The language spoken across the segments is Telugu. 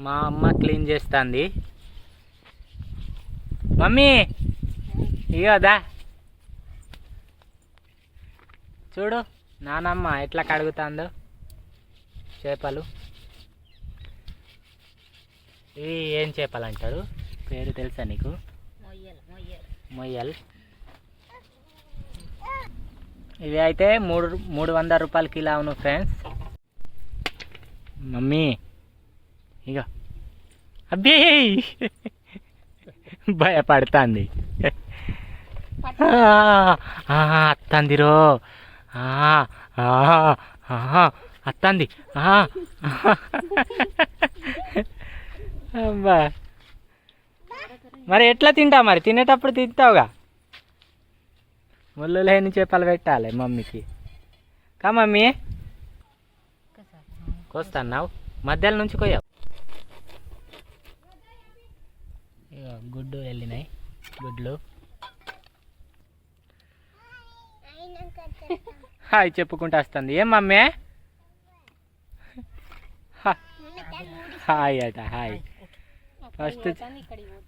మా అమ్మ క్లీన్ చేస్తుంది. మమ్మీ ఇగోదా చూడు నానమ్మ ఎట్లా కడుగుతుందో చేపలు. ఇవి ఏం చేపలు అంటారు, పేరు తెలుసా నీకు? మొయ్యల్. ఇవి అయితే 300 రూపాయలు కిలో అవును ఫ్రెండ్స్. మమ్మీ ఇక అబ్బే భయపడుతుంది. అత్తందిరో అత్తంది. అబ్బా మరి ఎట్లా తింటావు? మరి తినేటప్పుడు తింటావుగా. ముళ్ళు లేని చేపలు పెట్టాలి మమ్మీకి. కా మమ్మీ కోస్తున్నావు, మధ్యలో నుంచి కొయ్యావు. ఇక గుడ్డు వెళ్ళినాయి, గుడ్లు. హాయ్ చెప్పుకుంటూ వస్తుంది. ఏం మమ్మీ? హాయ్ అట హాయ్.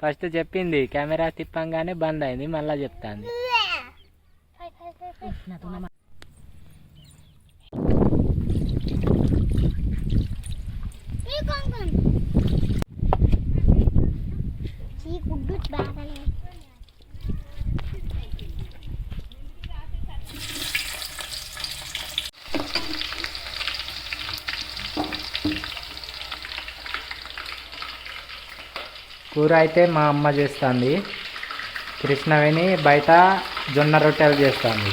ఫస్ట్ చెప్పింది, కెమెరా తిప్పంగానే బంద్ అయింది, మళ్ళీ చెప్తాంది. కూర అయితే మా అమ్మ చేస్తుంది. కృష్ణవేణి బయట జొన్న రొట్టెలు చేస్తుంది.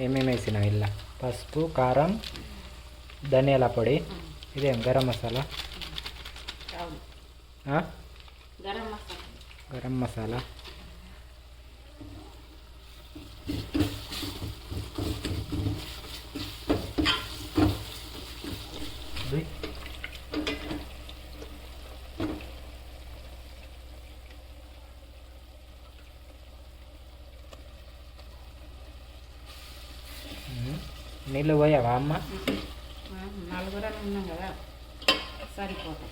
ఏమేమి వేసినావు? ఇలా పసుపు, కారం, ధనియాల పొడి, ఇదేం గరం మసాలా, గరం మసాలా, నీళ్ళు పోయావా అమ్మ? నలుగురం ఉన్నాం కదా సరిపోతాయి.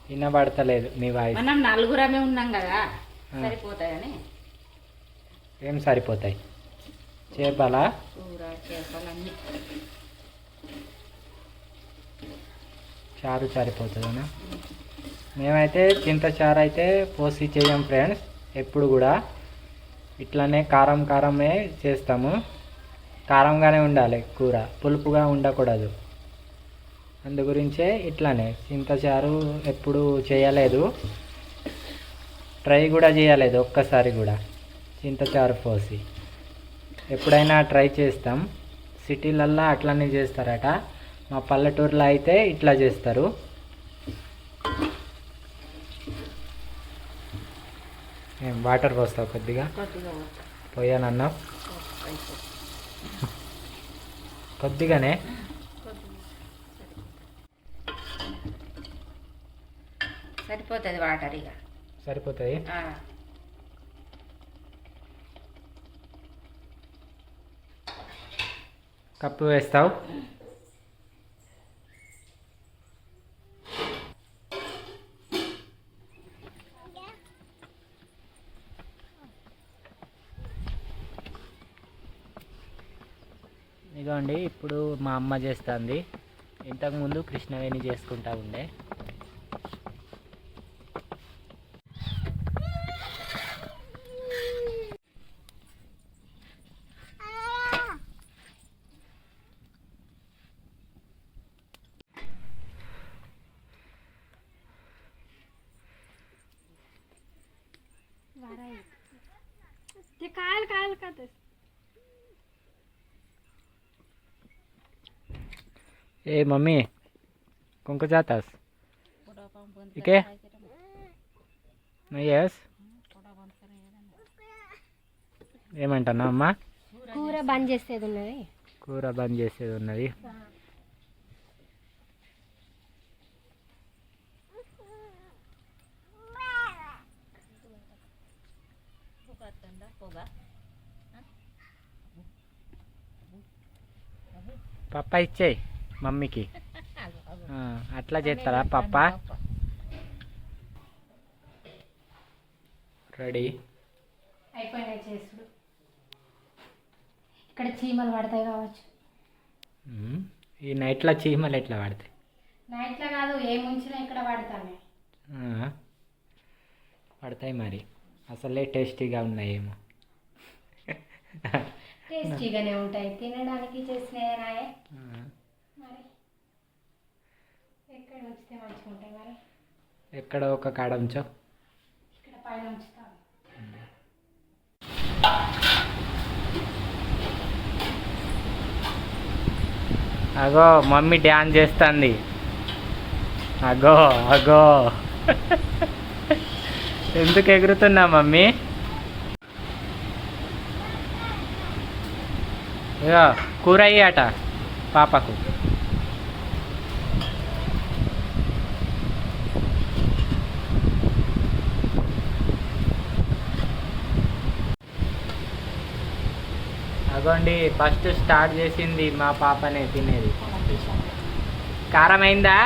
వినబడతలేదు నీ వాయిస్. మనం నలుగురమే ఉన్నాం కదా సరిపోతాయని. ఏం సరిపోతాయి? చేపలా? కూర చేపలన్నీ. చారు సరిపోతుందనా? మేమైతే చింతచారు అయితే పోసి చేయం ఫ్రెండ్స్. ఎప్పుడు కూడా ఇట్లానే కారం కారమే చేస్తాము. కారంగానే ఉండాలి కూర, పులుపుగా ఉండకూడదు. అందు గురించే ఇట్లానే చింతచారు ఎప్పుడు చేయలేదు, ట్రై కూడా చేయలేదు ఒక్కసారి కూడా చింతచారు పోసి. ఎప్పుడైనా ట్రై చేస్తాం. సిటీలల్లో అట్లనే చేస్తారట, మా పల్లెటూరులో అయితే ఇట్లా చేస్తారు. వాటర్ పోస్తావు కొద్దిగా? పోయానన్నా కొద్దిగానే. సరిపోతుంది వాటర్. ఇక సరిపోతాయి. కప్పు వేస్తావు. ఇదిగోండి ఇప్పుడు మా అమ్మ చేస్తుంది. ఇంతకుముందు కృష్ణవేణి చేసుకుంటా ఉండే. ఏ మమ్మీ कुंकू जातास पुढं पाहून बंद ठीक आहे. करायचं मग. नाही येस पुढं बंद करायचं. ఏమంటున్నా అమ్మా? కూర బంద్ చేసేది ఉన్నది. కూర బంద్ చేసేది ఉన్నది. పొగ పొగ పప్ప ఇచ్చేయి మమ్మీకి. అట్లా చేస్తారా పప్ప? రెడీ అయిపోయినాయి చేసుడు. ఇక్కడ చీమలు పడతాయి కావచ్చు. ఈ నైట్లో చీమలు ఎట్లా పడతాయి? నైట్లో కాదు, ఏ ముంచినా ఇక్కడ పడతానే. పడతాయి మరి. అసలే టేస్టీగా ఉన్నాయేమో. టేస్టీగానే ఉంటాయి, తినడానికి చేసినాయే. మరి ఎక్కడ ఉంచితే మంచిగా ఉంటాయి. మరి ఎక్కడో ఒక కాడ ఉంచో. ఇక్కడ పైన ఉంచుతాను. అగో మమ్మీ డ్యాన్స్ చేస్తుంది. అగో అగో ఎందుకు ఎగురుతున్నా మమ్మీ? ఇగో కూర అయ్యాట పాపకు. అగోండి ఫస్ట్ స్టార్ట్ చేసింది మా పాపనే తినేది. కారం అయిందా?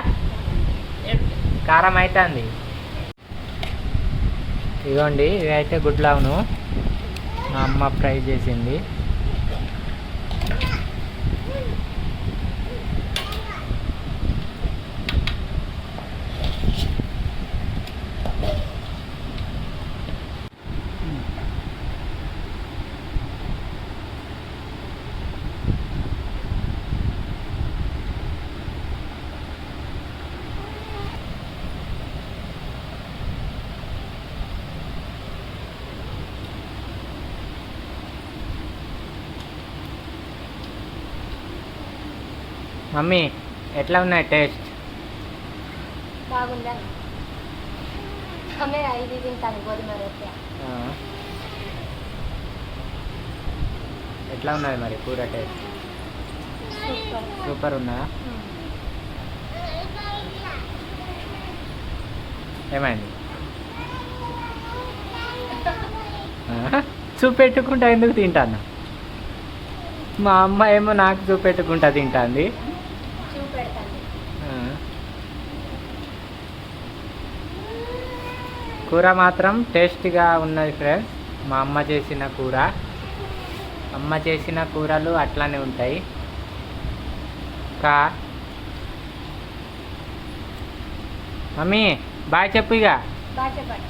కారం అవుతుంది. ఇదిగోండి ఇవి అయితే గుడ్లావును మా అమ్మ ఫ్రై చేసింది. మమ్మీ ఎట్లా ఉన్నాయి టేస్ట్? బాగుందా? ఆమె ఇది తింటాను, గోధుమ రొట్టె. ఎట్లా ఉన్నది మరి కూర టేస్ట్? సూపర్. సూపర్ ఉన్నదా? ఏమైంది? చూపెట్టుకుంటా ఎందుకు తింటాను? మా అమ్మ ఏమో నాకు చూపెట్టుకుంటా తింటుంది. చూపెడతాను. కూర మాత్రం టేస్టీగా ఉన్నది ఫ్రెండ్స్. మా అమ్మ చేసిన కూర. అమ్మ చేసిన కూరలు అట్లానే ఉంటాయి. మమ్మీ బాయ్ చెప్పు ఇక. బాగా చెప్పండి.